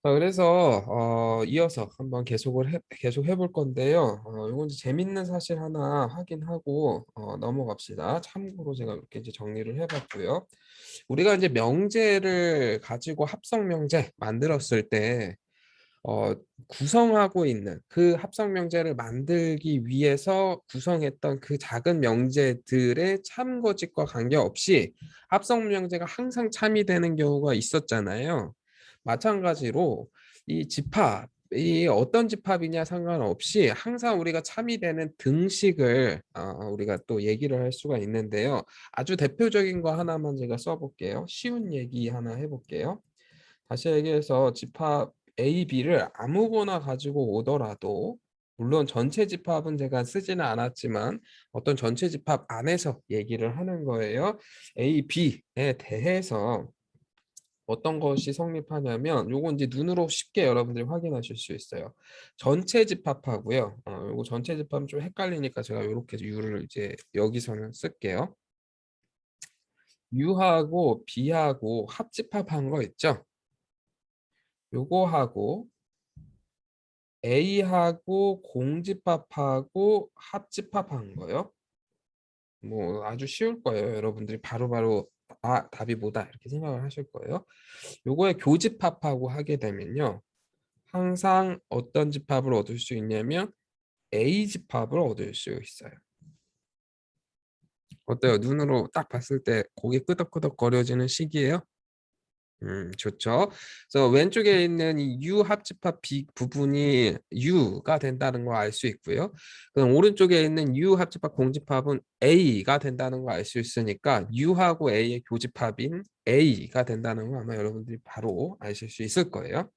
자, 그래서 이어서 한번 계속 해볼 건데요. 이건 이제 재밌는 사실 하나 확인하고 넘어갑시다. 참고로 제가 이렇게 이제 정리를 해봤고요. 우리가 이제 명제를 가지고 합성 명제 만들었을 때 어, 구성하고 있는 그 합성 명제를 만들기 위해서 구성했던 그 작은 명제들의 참고짓과 관계없이 합성 명제가 항상 참이되는 경우가 있었잖아요. 마찬가지로 이 집합이 어떤 집합이냐 상관없이 항상 우리가 참이되는 등식을 우리가 또 얘기를 할 수가 있는데요. 아주 대표적인 거 하나만 제가 써볼게요. 쉬운 얘기 하나 해볼게요. 다시 얘기해서 집합 A, B를 아무거나 가지고 오더라도 물론 전체 집합은 제가 쓰지는 않았지만 어떤 전체 집합 안에서 얘기를 하는 거예요. A, B에 대해서 어떤 것이 성립하냐면 요거 이제 눈으로 쉽게 여러분들이 확인하실 수 있어요. 전체 집합하고요. 요거 전체 집합은 좀 헷갈리니까 제가 이렇게 U를 이제 여기서는 쓸게요. U하고 B하고 합집합한 거 있죠? 요거하고 A하고 공집합하고 합집합한 거요. 뭐 아주 쉬울 거예요. 여러분들이 바로바로 답이 뭐다 이렇게 생각을 하실 거예요. 요거에 교집합하고 하게 되면요. 항상 어떤 집합을 얻을 수 있냐면 A 집합을 얻을 수 있어요. 어때요? 눈으로 딱 봤을 때 고개 끄덕끄덕 거려지는 시기예요? 좋죠. 그래서 왼쪽에 있는 이 U 합집합 B 부분이 U가 된다는 걸 알 수 있고요. 그럼 오른쪽에 있는 U 합집합 공집합은 A가 된다는 걸 알 수 있으니까 U하고 A의 교집합인 A가 된다는 거 아마 여러분들이 바로 아실 수 있을 거예요.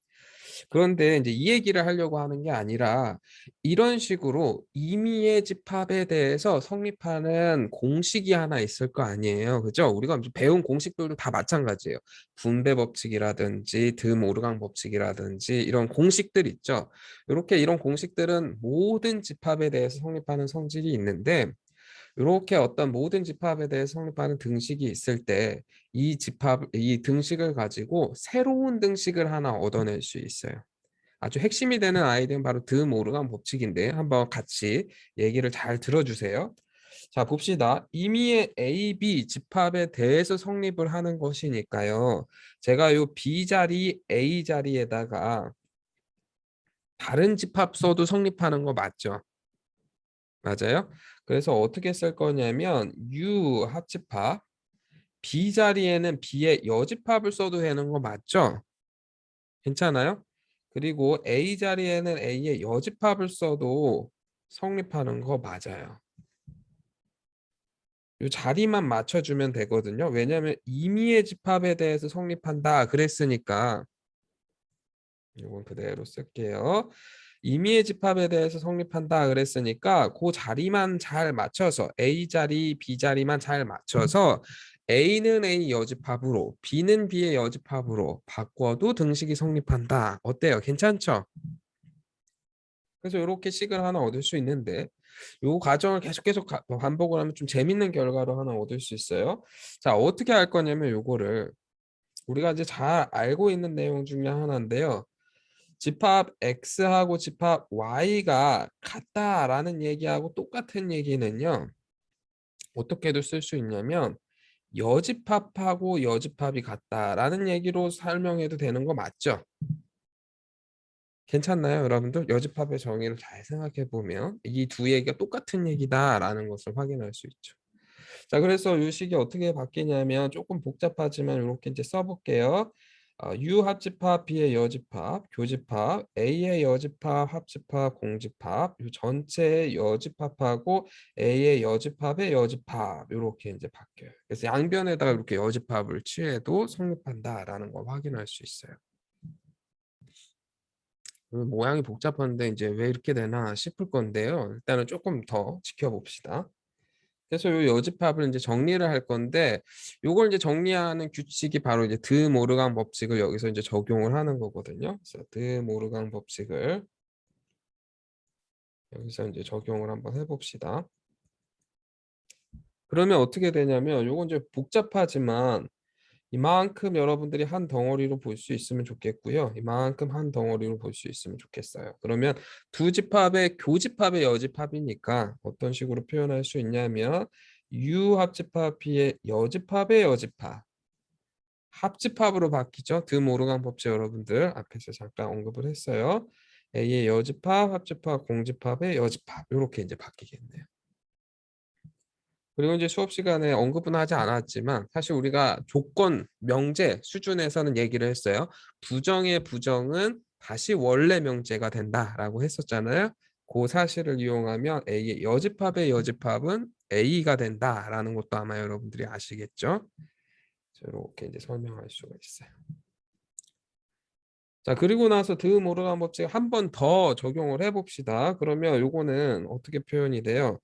그런데 이제 이 얘기를 하려고 하는 게 아니라 이런 식으로 임의의 집합에 대해서 성립하는 공식이 하나 있을 거 아니에요. 그죠? 우리가 배운 공식들도 다 마찬가지예요. 분배 법칙이라든지 드모르강 법칙이라든지 이런 공식들 있죠. 이렇게 이런 공식들은 모든 집합에 대해서 성립하는 성질이 있는데 이렇게 어떤 모든 집합에 대해서 성립하는 등식이 있을 때 이 등식을 가지고 새로운 등식을 하나 얻어낼 수 있어요. 아주 핵심이 되는 아이디어는 바로 드모르간 법칙인데 한번 같이 얘기를 잘 들어주세요. 자, 봅시다. 임의의 A, B 집합에 대해서 성립을 하는 것이니까요. 제가 요 B 자리, A 자리에다가 다른 집합 써도 성립하는 거 맞죠? 맞아요? 그래서 어떻게 쓸 거냐면 U 합집합, B 자리에는 B의 여집합을 써도 되는 거 맞죠? 괜찮아요? 그리고 A 자리에는 A의 여집합을 써도 성립하는 거 맞아요. 이 자리만 맞춰주면 되거든요. 왜냐하면 임의의 집합에 대해서 성립한다 그랬으니까 이건 그대로 쓸게요. 임의의 집합에 대해서 성립한다 그랬으니까 그 자리만 잘 맞춰서 A 자리, B 자리만 잘 맞춰서 A는 A 여집합으로 B는 B의 여집합으로 바꿔도 등식이 성립한다. 어때요? 괜찮죠? 그래서 이렇게 식을 하나 얻을 수 있는데 이 과정을 계속 반복을 하면 좀 재밌는 결과로 하나 얻을 수 있어요. 자, 어떻게 할 거냐면 요거를 우리가 이제 잘 알고 있는 내용 중에 하나인데요. 집합 X하고 집합 Y가 같다라는 얘기하고 똑같은 얘기는요. 어떻게도 쓸 수 있냐면 여집합하고 여집합이 같다라는 얘기로 설명해도 되는 거 맞죠? 괜찮나요, 여러분들? 여집합의 정의를 잘 생각해 보면 이 두 얘기가 똑같은 얘기다라는 것을 확인할 수 있죠. 자, 그래서 이 식이 어떻게 바뀌냐면 조금 복잡하지만 이렇게 이제 써볼게요. U 합집합, B의 여집합, 교집합, A의 여집합, 합집합, 공집합, 이 전체의 여집합하고 A의 여집합의 여집합 이렇게 이제 바뀌어요. 그래서 양변에다가 이렇게 여집합을 취해도 성립한다라는 걸 확인할 수 있어요. 모양이 복잡한데 이제 왜 이렇게 되나 싶을 건데요. 일단은 조금 더 지켜봅시다. 그래서 요 여집합을 이제 정리를 할 건데 요걸 이제 정리하는 규칙이 바로 이제 드모르강 법칙을 여기서 이제 적용을 하는 거거든요. 그래서 드모르강 법칙을 여기서 이제 적용을 한번 해봅시다. 그러면 어떻게 되냐면 요건 이제 복잡하지만 이만큼 여러분들이 한 덩어리로 볼 수 있으면 좋겠고요. 이만큼 한 덩어리로 볼 수 있으면 좋겠어요. 그러면 두 집합의 교집합의 여집합이니까 어떤 식으로 표현할 수 있냐면 U 합집합 B의 여집합의 여집합. 합집합으로 바뀌죠. 드모르간 법칙 여러분들 앞에서 잠깐 언급을 했어요. A의 여집합, 합집합, 공집합의 여집합 이렇게 이제 바뀌겠네요. 그리고 이제 수업 시간에 언급은 하지 않았지만 사실 우리가 조건 명제 수준에서는 얘기를 했어요. 부정의 부정은 다시 원래 명제가 된다라고 했었잖아요. 그 사실을 이용하면 A의 여집합의 여집합은 A가 된다라는 것도 아마 여러분들이 아시겠죠? 이렇게 이제 설명할 수가 있어요. 자, 그리고 나서 드모르간 법칙 한 번 더 적용을 해봅시다. 그러면 요거는 어떻게 표현이 돼요?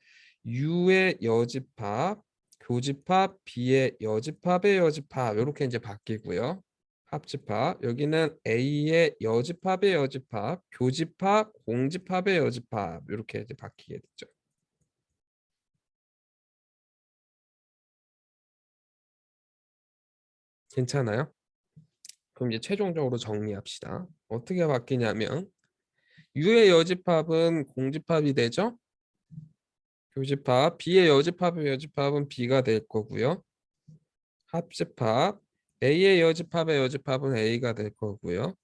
U의 여집합, 교집합, B의 여집합의 여집합 이렇게 이제 바뀌고요. 합집합, 여기는 A의 여집합의 여집합, 교집합, 공집합의 여집합 이렇게 이제 바뀌게 되죠. 괜찮아요? 그럼 이제 최종적으로 정리합시다. 어떻게 바뀌냐면 U의 여집합은 공집합이 되죠? 교집합, B의 여집합의 여집합은 B가 될 거고요. 합집합, A의 여집합의 여집합은 A가 될 거고요.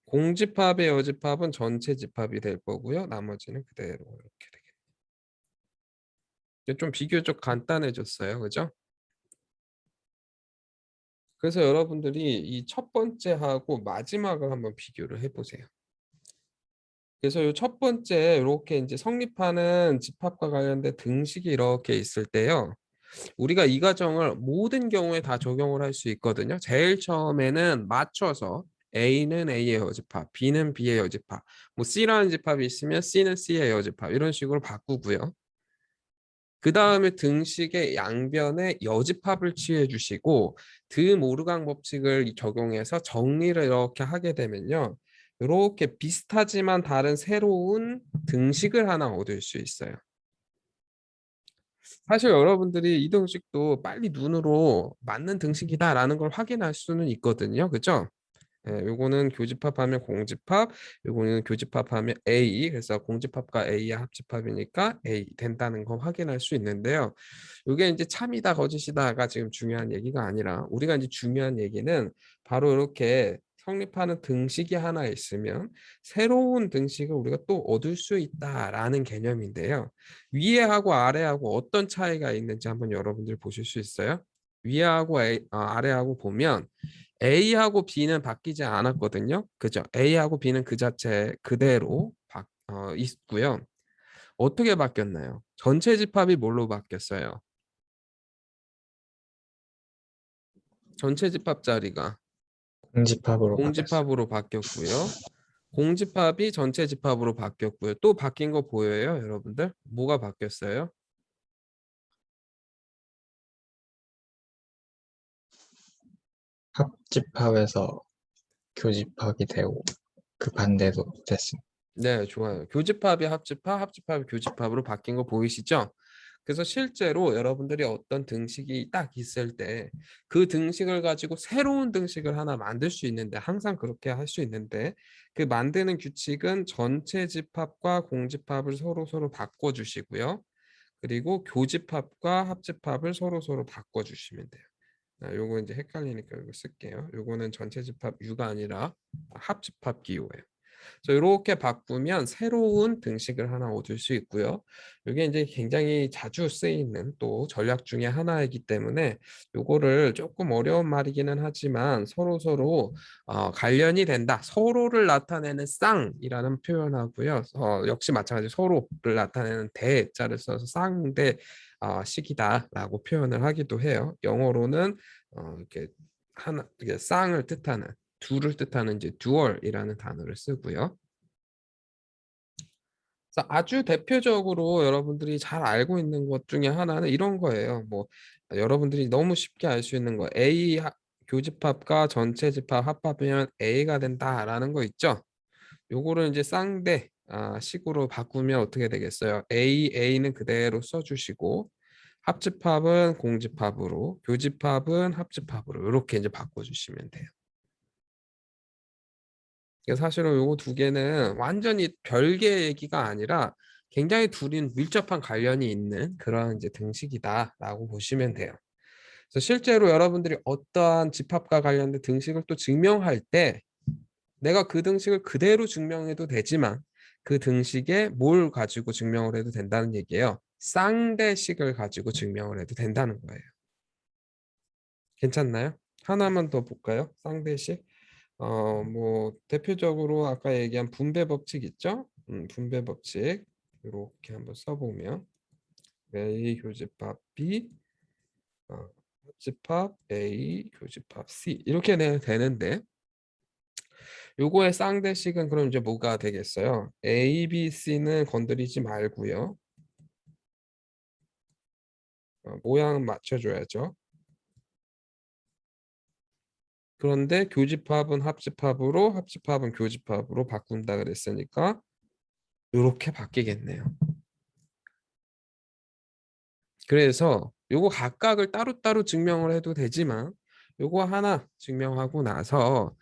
공집합의 여집합은 전체 집합이 될 거고요. 나머지는 그대로 이렇게 되겠네요. 좀 비교적 간단해졌어요. 그죠? 그래서 여러분들이 이 첫 번째하고 마지막을 한번 비교를 해보세요. 그래서 이 첫 번째 이렇게 이제 성립하는 집합과 관련된 등식이 이렇게 있을 때요. 우리가 이 과정을 모든 경우에 다 적용을 할 수 있거든요. 제일 처음에는 맞춰서 A는 A의 여집합, B는 B의 여집합, 뭐 C라는 집합이 있으면 C는 C의 여집합 이런 식으로 바꾸고요. 그 다음에 등식의 양변에 여집합을 취해 주시고 드모르강 법칙을 적용해서 정리를 이렇게 하게 되면요. 이렇게 비슷하지만 다른 새로운 등식을 하나 얻을 수 있어요. 사실 여러분들이 이 등식도 빨리 눈으로 맞는 등식이다라는 걸 확인할 수는 있거든요. 그죠? 예, 요거는 교집합하면 공집합, 요거는 교집합하면 A. 그래서 공집합과 A의 합집합이니까 A 된다는 거 확인할 수 있는데요. 요게 이제 참이다 거짓이다가 지금 중요한 얘기가 아니라 우리가 이제 중요한 얘기는 바로 이렇게 성립하는 등식이 하나 있으면 새로운 등식을 우리가 또 얻을 수 있다라는 개념인데요. 위에하고 아래하고 어떤 차이가 있는지 한번 여러분들 보실 수 있어요? 위에하고 아래하고 보면 A하고 B는 바뀌지 않았거든요. 그죠? A하고 B는 그 자체 그대로 있고요. 어떻게 바뀌었나요? 전체 집합이 뭘로 바뀌었어요? 전체 집합 자리가 공집합으로 바뀌었어요. 공집합으로 바뀌었고요. 공집합이 전체 집합으로 바뀌었고요. 또 바뀐 거 보여요, 여러분들? 뭐가 바뀌었어요? 합집합에서 교집합이 되고 그 반대도 됐습니다. 네, 좋아요. 교집합이 합집합, 합집합이 교집합으로 바뀐 거 보이시죠? 그래서 실제로 여러분들이 어떤 등식이 딱 있을 때 그 등식을 가지고 새로운 등식을 하나 만들 수 있는데 항상 그렇게 할 수 있는데 그 만드는 규칙은 전체 집합과 공집합을 서로 바꿔주시고요. 그리고 교집합과 합집합을 서로 바꿔주시면 돼요. 요거 이제 헷갈리니까 이거 쓸게요. 요거는 전체 집합 U가 아니라 합집합 기호예요. 그래서 이렇게 바꾸면 새로운 등식을 하나 얻을 수 있고요. 이게 이제 굉장히 자주 쓰이는 또 전략 중에 하나이기 때문에 요거를 조금 어려운 말이기는 하지만 서로 관련이 된다. 서로를 나타내는 쌍이라는 표현하고요. 역시 마찬가지 서로를 나타내는 대자를 써서 쌍대 식이다라고 표현을 하기도 해요. 영어로는 이렇게 하나 이게 쌍을 뜻하는 둘을 뜻하는 이제 dual이라는 단어를 쓰고요. 그래서 아주 대표적으로 여러분들이 잘 알고 있는 것 중에 하나는 이런 거예요. 뭐 여러분들이 너무 쉽게 알 수 있는 거 교집합과 전체 집합 합합하면 A가 된다라는 거 있죠. 요거를 이제 쌍대 식으로 바꾸면 어떻게 되겠어요? A는 그대로 써주시고 합집합은 공집합으로, 교집합은 합집합으로 이렇게 이제 바꿔주시면 돼요. 사실은 요거 두 개는 완전히 별개의 얘기가 아니라 굉장히 둘이 밀접한 관련이 있는 그런 이제 등식이다라고 보시면 돼요. 그래서 실제로 여러분들이 어떠한 집합과 관련된 등식을 또 증명할 때 내가 그 등식을 그대로 증명해도 되지만 그 등식에 뭘 가지고 증명을 해도 된다는 얘기예요. 쌍대식을 가지고 증명을 해도 된다는 거예요. 괜찮나요? 하나만 더 볼까요? 쌍대식. 뭐 대표적으로 아까 얘기한 분배 법칙 있죠? 분배 법칙 이렇게 한번 써보면 A 교집합 B, 합집합 A 교집합 C 이렇게 되는데 요거의 쌍대식은 그럼 이제 뭐가 되겠어요? A, B, C는 건드리지 말고요. 모양은 맞춰줘야죠. 그런데 교집합은 합집합으로, 합집합은 교집합으로 바꾼다 그랬으니까 이렇게 바뀌겠네요. 그래서 요거 각각을 따로따로 증명을 해도 되지만 요거 하나 증명하고 나서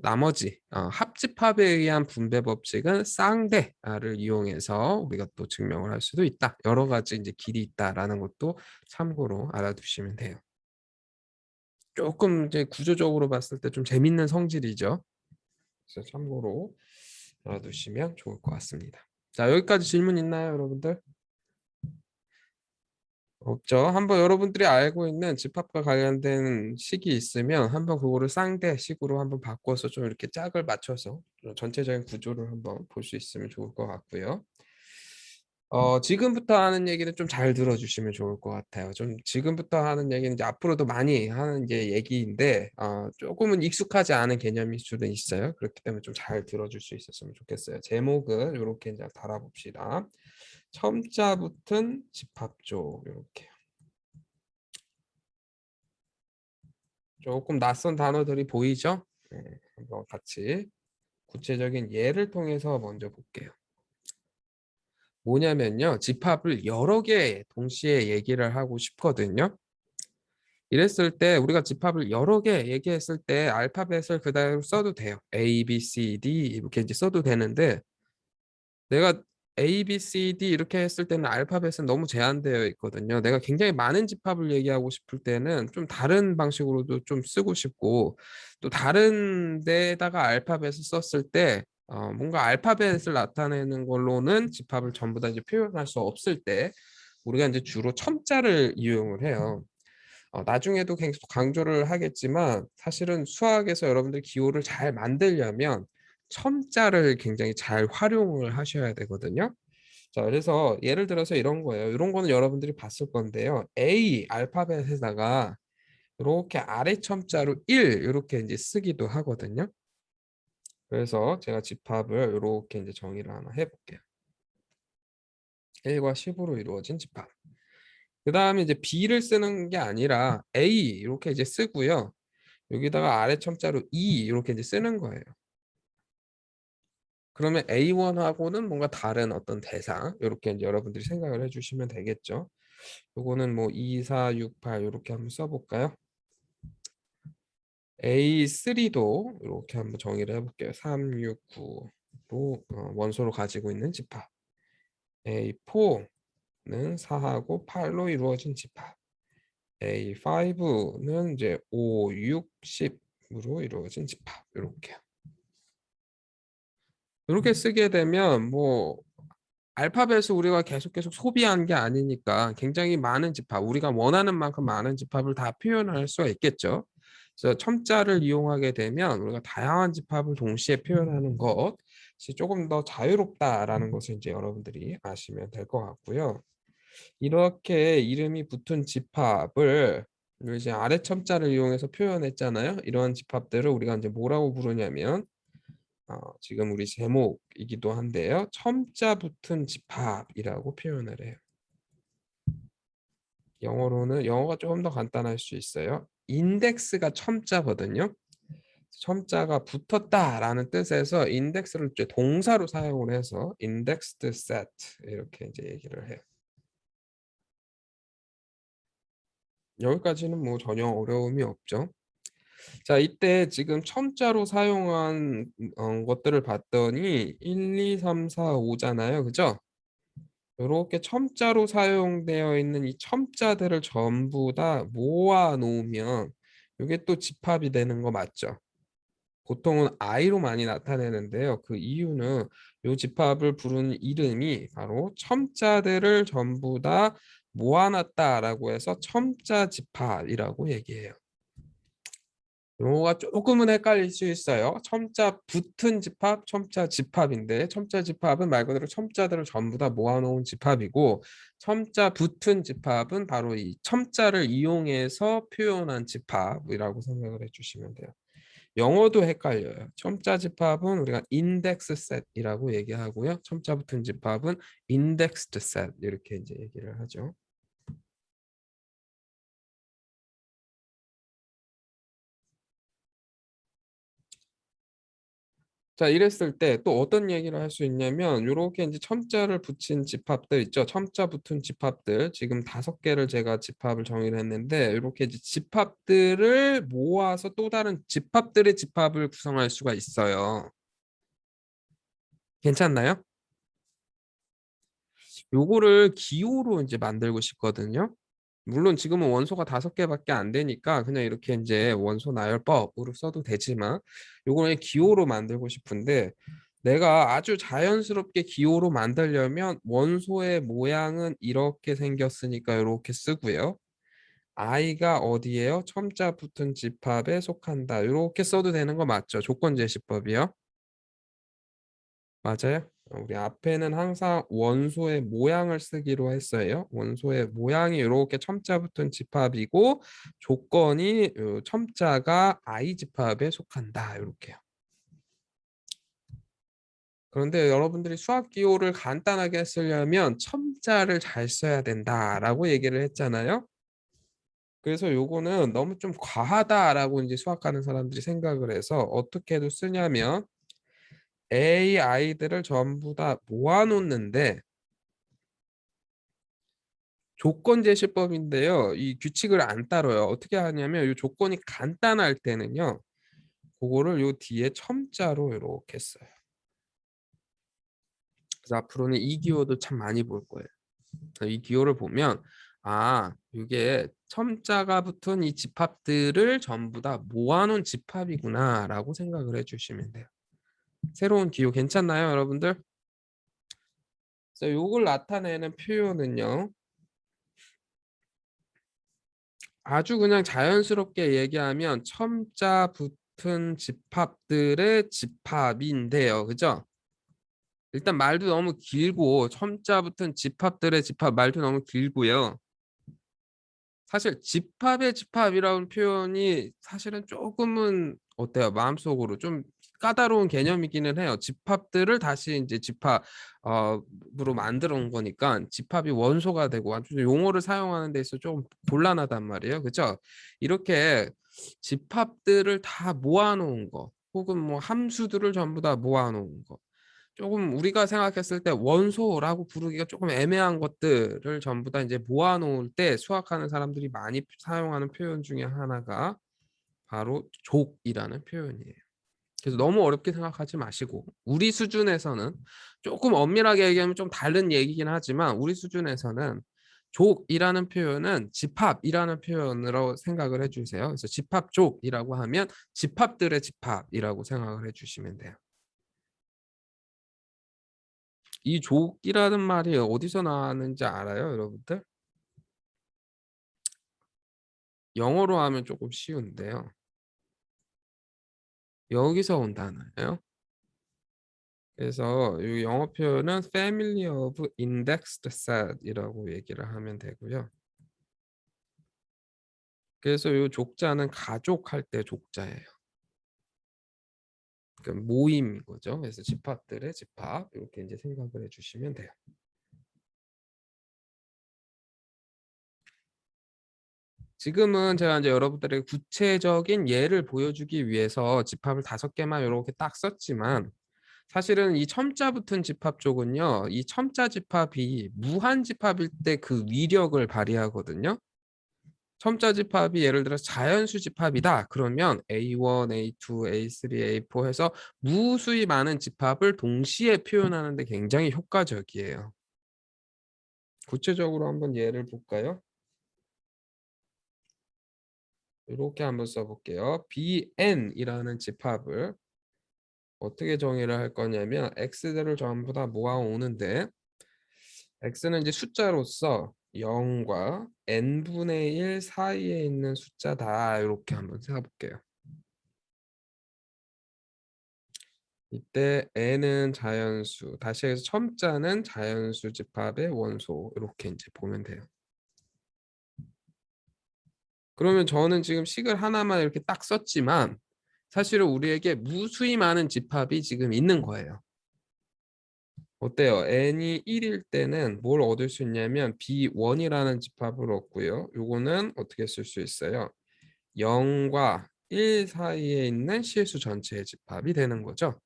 나머지 합집합에 의한 분배 법칙은 쌍대를 이용해서 우리가 또 증명을 할 수도 있다. 여러 가지 이제 길이 있다라는 것도 참고로 알아두시면 돼요. 조금 이제 구조적으로 봤을 때 좀 재밌는 성질이죠. 그래서 참고로 알아두시면 좋을 것 같습니다. 자, 여기까지 질문 있나요, 여러분들? 없죠. 한번 여러분들이 알고 있는 집합과 관련된 식이 있으면 한번 그거를 쌍대식으로 한번 바꿔서 좀 이렇게 짝을 맞춰서 좀 전체적인 구조를 한번 볼 수 있으면 좋을 것 같고요. 지금부터 하는 얘기는 좀 잘 들어주시면 좋을 것 같아요. 좀 지금부터 하는 얘기는 이제 앞으로도 많이 하는 게 얘기인데 조금은 익숙하지 않은 개념일 수도 있어요. 그렇기 때문에 좀 잘 들어줄 수 있었으면 좋겠어요. 제목은 이렇게 이제 달아봅시다. 첨자 붙은 집합조 이렇게. 조금 낯선 단어들이 보이죠? 네, 한번 같이 구체적인 예를 통해서 먼저 볼게요. 뭐냐면요. 집합을 여러 개 동시에 얘기를 하고 싶거든요. 이랬을 때 우리가 집합을 여러 개 얘기했을 때 알파벳을 그대로 써도 돼요. A, B, C, D 이렇게 이제 써도 되는데 내가 A, B, C, D 이렇게 했을 때는 알파벳은 너무 제한되어 있거든요. 내가 굉장히 많은 집합을 얘기하고 싶을 때는 좀 다른 방식으로도 좀 쓰고 싶고 또 다른 데다가 알파벳을 썼을 때 뭔가 알파벳을 나타내는 걸로는 집합을 전부 다 이제 표현할 수 없을 때 우리가 이제 주로 첨자를 이용을 해요. 나중에도 계속 강조를 하겠지만 사실은 수학에서 여러분들 기호를 잘 만들려면 첨자를 굉장히 잘 활용을 하셔야 되거든요. 자, 그래서 예를 들어서 이런 거예요. 이런 거는 여러분들이 봤을 건데요. A 알파벳에다가 이렇게 아래 첨자로 1 이렇게 이제 쓰기도 하거든요. 그래서 제가 집합을 이렇게 이제 정의를 하나 해볼게요. 1과 10으로 이루어진 집합. 그 다음에 이제 B를 쓰는 게 아니라 A 이렇게 이제 쓰고요. 여기다가 아래 첨자로 2 이렇게 이제 쓰는 거예요. 그러면 A1하고는 뭔가 다른 어떤 대상 이렇게 이제 여러분들이 생각을 해주시면 되겠죠. 요거는 뭐 2, 4, 6, 8 이렇게 한번 써볼까요? A3도 이렇게 한번 정의를 해볼게요. 3, 6, 9로 원소를 가지고 있는 집합. A4는 4하고 8로 이루어진 집합. A5는 이제 5, 6, 10으로 이루어진 집합. 이렇게. 이렇게 쓰게 되면 뭐 알파벳을 우리가 계속 소비한 게 아니니까 굉장히 많은 집합, 우리가 원하는 만큼 많은 집합을 다 표현할 수가 있겠죠. 그래서 첨자를 이용하게 되면 우리가 다양한 집합을 동시에 표현하는 것이 조금 더 자유롭다라는 것을 이제 여러분들이 아시면 될 것 같고요. 이렇게 이름이 붙은 집합을 이제 아래 첨자를 이용해서 표현했잖아요. 이런 집합들을 우리가 이제 뭐라고 부르냐면 지금 우리 제목이기도 한데요. 첨자 붙은 집합이라고 표현을 해요. 영어로는 영어가 조금 더 간단할 수 있어요. 인덱스가 첨자거든요. 첨자가 붙었다라는 뜻에서 인덱스를 이제 동사로 사용을 해서 indexed set 이렇게 이제 얘기를 해요. 여기까지는 뭐 전혀 어려움이 없죠. 자, 이때 지금 첨자로 사용한 것들을 봤더니 1, 2, 3, 4, 5잖아요. 그죠? 이렇게 첨자로 사용되어 있는 이 첨자들을 전부 다 모아 놓으면 이게 또 집합이 되는 거 맞죠? 보통은 I로 많이 나타내는데요. 그 이유는 이 집합을 부르는 이름이 바로 첨자들을 전부 다 모아놨다라고 해서 첨자 집합이라고 얘기해요. 용어가 조금은 헷갈릴 수 있어요. 첨자 붙은 집합, 첨자 집합인데 첨자 집합은 말 그대로 첨자들을 전부 다 모아놓은 집합이고 첨자 붙은 집합은 바로 이 첨자를 이용해서 표현한 집합이라고 생각을 해주시면 돼요. 영어도 헷갈려요. 첨자 집합은 우리가 인덱스 셋이라고 얘기하고요. 첨자 붙은 집합은 인덱스드 셋 이렇게 이제 얘기를 하죠. 자, 이랬을 때 또 어떤 얘기를 할 수 있냐면 이렇게 이제 첨자를 붙인 집합들 있죠. 첨자 붙은 집합들 지금 5개를 제가 집합을 정의를 했는데 이렇게 이제 집합들을 모아서 또 다른 집합들의 집합을 구성할 수가 있어요. 괜찮나요? 요거를 기호로 이제 만들고 싶거든요. 물론 지금은 원소가 5개밖에 안 되니까 그냥 이렇게 이제 원소 나열법으로 써도 되지만 요거는 기호로 만들고 싶은데 내가 아주 자연스럽게 기호로 만들려면 원소의 모양은 이렇게 생겼으니까 이렇게 쓰고요. I가 어디예요? 첨자 붙은 집합에 속한다. 이렇게 써도 되는 거 맞죠? 조건 제시법이요. 맞아요. 우리 앞에는 항상 원소의 모양을 쓰기로 했어요. 원소의 모양이 이렇게 첨자 붙은 집합이고 조건이 첨자가 I 집합에 속한다. 이렇게요. 그런데 여러분들이 수학 기호를 간단하게 쓰려면 첨자를 잘 써야 된다라고 얘기를 했잖아요. 그래서 요거는 너무 좀 과하다라고 이제 수학하는 사람들이 생각을 해서 어떻게 해도 쓰냐면 A, I들을 전부 다 모아놓는데 조건 제시법인데요. 이 규칙을 안 따라요. 어떻게 하냐면 이 조건이 간단할 때는요. 그거를 요 뒤에 첨자로 이렇게 써요. 그래서 앞으로는 이 기호도 참 많이 볼 거예요. 이 기호를 보면 아, 이게 첨자가 붙은 이 집합들을 전부 다 모아놓은 집합이구나라고 생각을 해주시면 돼요. 새로운 기호 괜찮나요, 여러분들? 그래서 요걸 나타내는 표현은요. 아주 그냥 자연스럽게 얘기하면 첨자 붙은 집합들의 집합인데요. 그죠? 일단 말도 너무 길고 첨자 붙은 집합들의 집합 말도 너무 길고요. 사실 집합의 집합이라는 표현이 사실은 조금은 어때요? 마음속으로 좀 까다로운 개념이기는 해요. 집합들을 다시 이제 집합으로 만들어 온 거니까 집합이 원소가 되고 아주 용어를 사용하는 데 있어 좀 곤란하단 말이에요. 그죠? 이렇게 집합들을 다 모아놓은 거 혹은 뭐 함수들을 전부 다 모아놓은 거 조금 우리가 생각했을 때 원소라고 부르기가 조금 애매한 것들을 전부 다 이제 모아놓을 때 수학하는 사람들이 많이 사용하는 표현 중에 하나가 바로 족이라는 표현이에요. 그래서 너무 어렵게 생각하지 마시고 우리 수준에서는 조금 엄밀하게 얘기하면 좀 다른 얘기긴 하지만 우리 수준에서는 족이라는 표현은 집합이라는 표현으로 생각을 해주세요. 그래서 집합족이라고 하면 집합들의 집합이라고 생각을 해주시면 돼요. 이 족이라는 말이 어디서 나왔는지 알아요, 여러분들? 영어로 하면 조금 쉬운데요. 여기서 온 단어예요. 그래서 이 영어 표현은 Family of Indexed Set이라고 얘기를 하면 되고요. 그래서 이 족자는 가족할 때 족자예요. 그러니까 모임인 거죠. 그래서 집합들의 집합 이렇게 이제 생각을 해주시면 돼요. 지금은 제가 이제 여러분들에게 구체적인 예를 보여주기 위해서 집합을 5개만 이렇게 딱 썼지만 사실은 이 첨자 붙은 집합 쪽은요. 이 첨자 집합이 무한 집합일 때 그 위력을 발휘하거든요. 첨자 집합이 예를 들어서 자연수 집합이다. 그러면 A1, A2, A3, A4 해서 무수히 많은 집합을 동시에 표현하는 데 굉장히 효과적이에요. 구체적으로 한번 예를 볼까요? 이렇게 한번 써볼게요. BN이라는 집합을 어떻게 정의를 할 거냐면 x들을 전부 다 모아오는데 x는 이제 숫자로서 0과 n분의 1 사이에 있는 숫자다. 이렇게 한번 세볼게요. 이때 n은 자연수, 다시 해서 첨자는 자연수 집합의 원소. 이렇게 이제 보면 돼요. 그러면 저는 지금 식을 하나만 이렇게 딱 썼지만 사실은 우리에게 무수히 많은 집합이 지금 있는 거예요. 어때요? n이 1일 때는 뭘 얻을 수 있냐면 B1이라는 집합을 얻고요. 요거는 어떻게 쓸 수 있어요? 0과 1 사이에 있는 실수 전체의 집합이 되는 거죠.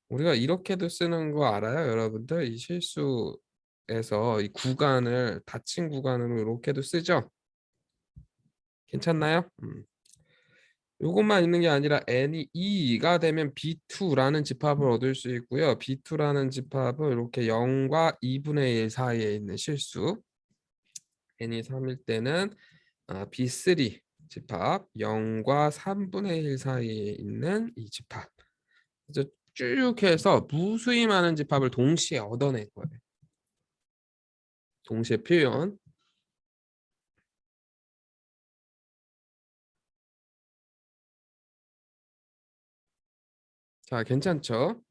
우리가 이렇게도 쓰는 거 알아요, 여러분들? 이 실수에서 이 구간을 닫힌 구간으로 이렇게도 쓰죠? 괜찮나요? 요것만 있는 게 아니라 n이 2가 되면 B2라는 집합을 얻을 수 있고요. B2라는 집합은 이렇게 0과 2분의 1 사이에 있는 실수. n이 3일 때는 B3 집합, 0과 3분의 1 사이에 있는 이 집합. 그래서 쭉 해서 무수히 많은 집합을 동시에 얻어낸 거예요. 동시에 표현. 자, 괜찮죠?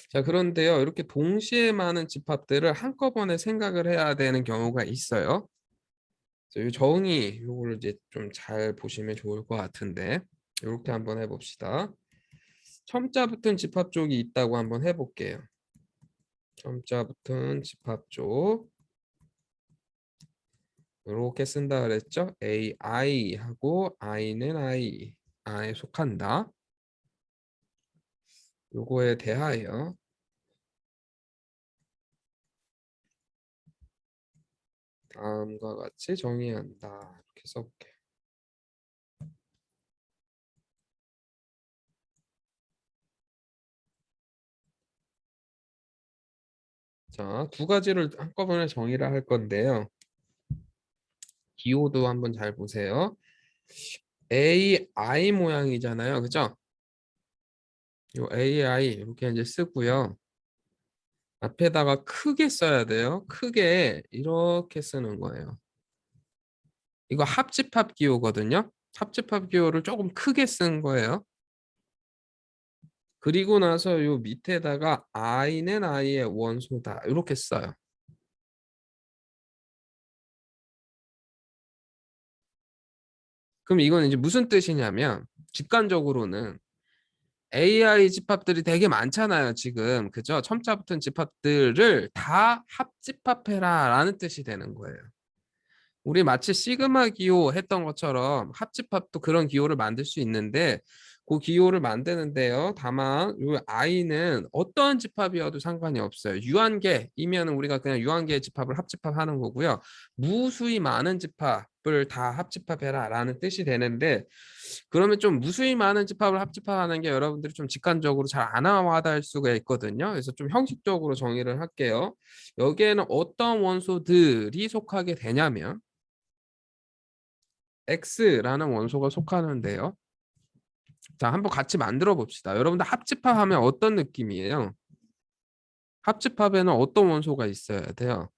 자, 그런데요. 이렇게 동시에 많은 집합들을 한꺼번에 생각을 해야 되는 경우가 있어요. 이 정의 요거를 이제 좀 잘 보시면 좋을 것 같은데 이렇게 한번 해봅시다. 첨자 붙은 집합 쪽이 있다고 한번 해볼게요. 첨자 붙은 집합 쪽 이렇게 쓴다 그랬죠? AI 하고 I는 I에 속한다. 요거에 대하여 다음과 같이 정의한다. 이렇게 써볼게요. 자, 두 가지를 한꺼번에 정의를 할 건데요. 기호도 한번 잘 보세요. AI 모양이잖아요. 그죠? 요 AI 이렇게 이제 쓰고요. 앞에다가 크게 써야 돼요. 크게 이렇게 쓰는 거예요. 이거 합집합 기호거든요. 합집합 기호를 조금 크게 쓴 거예요. 그리고 나서 요 밑에다가 I는 I의 원소다. 이렇게 써요. 그럼 이건 이제 무슨 뜻이냐면 직관적으로는 AI 집합들이 되게 많잖아요, 지금. 그죠? 첨자 붙은 집합들을 다 합집합해라 라는 뜻이 되는 거예요. 우리 마치 시그마 기호 했던 것처럼 합집합도 그런 기호를 만들 수 있는데 그 기호를 만드는데요. 다만 이 i는 어떤 집합이어도 상관이 없어요. 유한계이면 우리가 그냥 유한계의 집합을 합집합하는 거고요. 무수히 많은 집합을 다 합집합해라 라는 뜻이 되는데 그러면 좀 무수히 많은 집합을 합집합하는 게 여러분들이 좀 직관적으로 잘 안 와닿을 수가 있거든요. 그래서 좀 형식적으로 정의를 할게요. 여기에는 어떤 원소들이 속하게 되냐면 X라는 원소가 속하는데요. 자, 한번 같이 만들어 봅시다. 여러분들 합집합하면 어떤 느낌이에요? 합집합에는 어떤 원소가 있어야 돼요?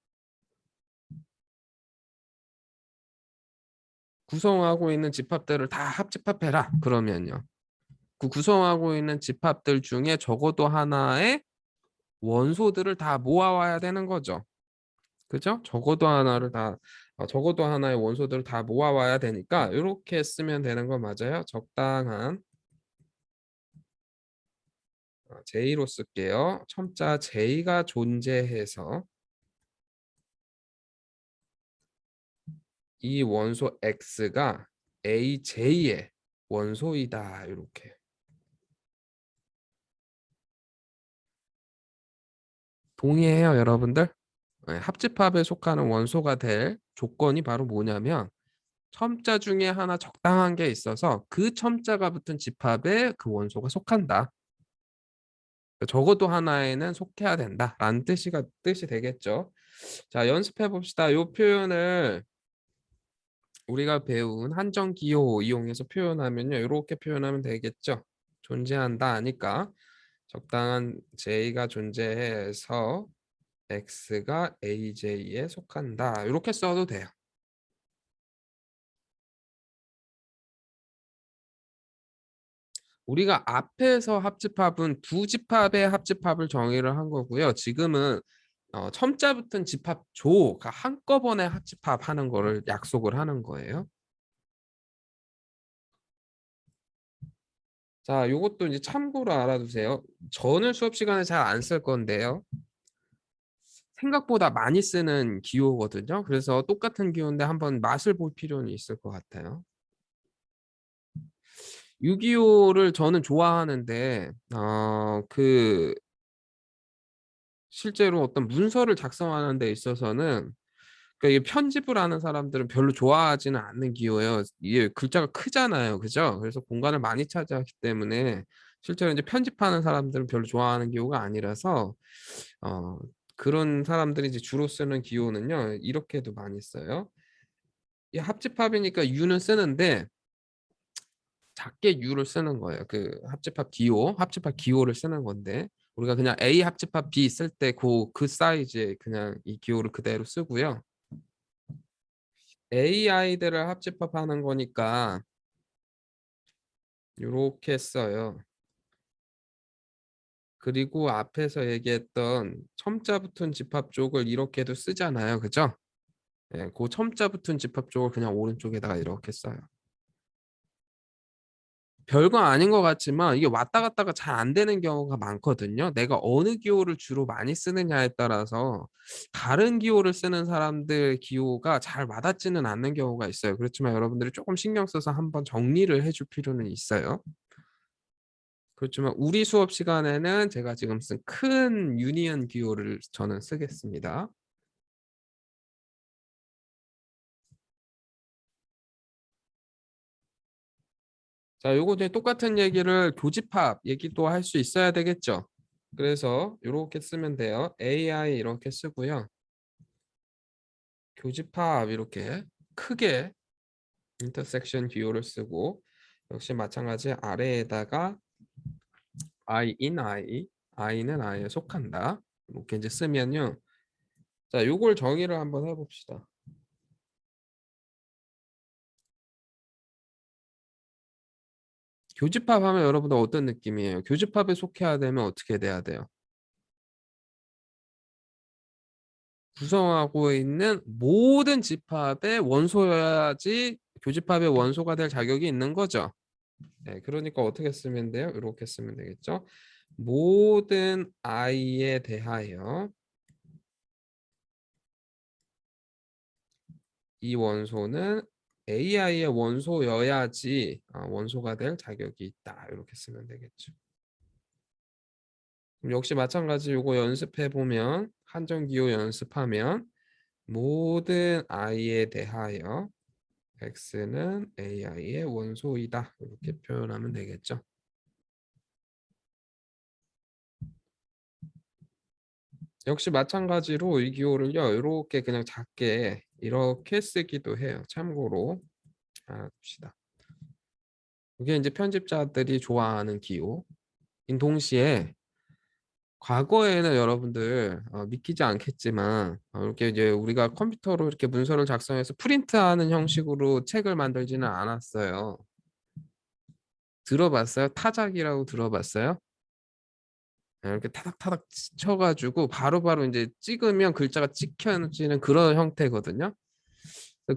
구성하고 있는 집합들을 다 합집합해라. 그러면요. 그 구성하고 있는 집합들 중에 적어도 하나의 원소들을 다 모아와야 되는 거죠. 그죠? 적어도 하나의 원소들을 다 모아와야 되니까 이렇게 쓰면 되는 거 맞아요? 적당한 J로 쓸게요. 첨자 J가 존재해서 이 원소 X가 AJ의 원소이다. 이렇게. 동의해요, 여러분들? 네, 합집합에 속하는 원소가 될 조건이 바로 뭐냐면 첨자 중에 하나 적당한 게 있어서 그 첨자가 붙은 집합에 그 원소가 속한다. 적어도 하나에는 속해야 된다라는 뜻이 되겠죠. 자, 연습해 봅시다. 이 표현을 우리가 배운 한정기호 이용해서 표현하면요. 이렇게 표현하면 되겠죠. 존재한다 하니까 적당한 J가 존재해서 X가 AJ에 속한다. 이렇게 써도 돼요. 우리가 앞에서 합집합은 두 집합의 합집합을 정의를 한 거고요. 지금은 첨자 붙은 집합 조가 한꺼번에 합집합하는 거를 약속을 하는 거예요. 자, 요것도 이제 참고로 알아두세요. 저는 수업 시간에 잘 안 쓸 건데요. 생각보다 많이 쓰는 기호거든요. 그래서 똑같은 기호인데 한번 맛을 볼 필요는 있을 것 같아요. 625를 저는 좋아하는데 실제로 어떤 문서를 작성하는 데 있어서는 그러니까 이게 편집을 하는 사람들은 별로 좋아하지는 않는 기호예요. 이게 글자가 크잖아요. 그죠? 그래서 공간을 많이 차지하기 때문에 실제로 이제 편집하는 사람들은 별로 좋아하는 기호가 아니라서 어, 그런 사람들이 이제 주로 쓰는 기호는요. 이렇게도 많이 써요. 이 합집합이니까 U는 쓰는데 작게 U를 쓰는 거예요. 그 합집합 기호를 쓰는 건데 우리가 그냥 A 합집합 B 쓸 때 그 사이즈에 그냥 이 기호를 그대로 쓰고요. AI들을 합집합하는 거니까 이렇게 써요. 그리고 앞에서 얘기했던 첨자 붙은 집합 쪽을 이렇게도 쓰잖아요. 그죠? 예, 그 첨자 붙은 집합 쪽을 그냥 오른쪽에다가 이렇게 써요. 별거 아닌 것 같지만 이게 왔다 갔다가 잘 안 되는 경우가 많거든요. 내가 어느 기호를 주로 많이 쓰느냐에 따라서 다른 기호를 쓰는 사람들 기호가 잘 와닿지는 않는 경우가 있어요. 그렇지만 여러분들이 조금 신경 써서 한번 정리를 해줄 필요는 있어요. 그렇지만 우리 수업 시간에는 제가 지금 쓴 큰 유니언 기호를 저는 쓰겠습니다. 자, 요거 이제 똑같은 얘기를 교집합 얘기도 할 수 있어야 되겠죠. 그래서 이렇게 쓰면 돼요. AI 이렇게 쓰고요. 교집합 이렇게 크게 인터섹션 기호를 쓰고 역시 마찬가지 아래에다가 I는 I에 속한다. 이렇게 이제 쓰면요. 자, 요걸 정의를 한번 해봅시다. 교집합 하면 여러분들 어떤 느낌이에요? 교집합에 속해야 되면 어떻게 돼야 돼요? 구성하고 있는 모든 집합의 원소여야지 교집합의 원소가 될 자격이 있는 거죠. 네, 그러니까 어떻게 쓰면 돼요? 이렇게 쓰면 되겠죠. 모든 i에 대하여 이 원소는 AI의 원소여야지 원소가 될 자격이 있다. 이렇게 쓰면 되겠죠. 그럼 역시 마찬가지 요거 연습해 보면 한정기호 연습하면 모든 i에 대하여 x는 ai의 원소이다. 이렇게 표현하면 되겠죠. 역시 마찬가지로 이 기호를요. 이렇게 그냥 작게 이렇게 쓰기도 해요. 참고로 알아둡시다. 이게 이제 편집자들이 좋아하는 기호인 동시에 과거에는 여러분들 믿기지 않겠지만 이렇게 이제 우리가 컴퓨터로 이렇게 문서를 작성해서 프린트하는 형식으로 책을 만들지는 않았어요. 들어봤어요? 타작이라고 들어봤어요? 네, 이렇게 타닥타닥 쳐가지고 바로바로 이제 찍으면 글자가 찍혀지는 그런 형태거든요.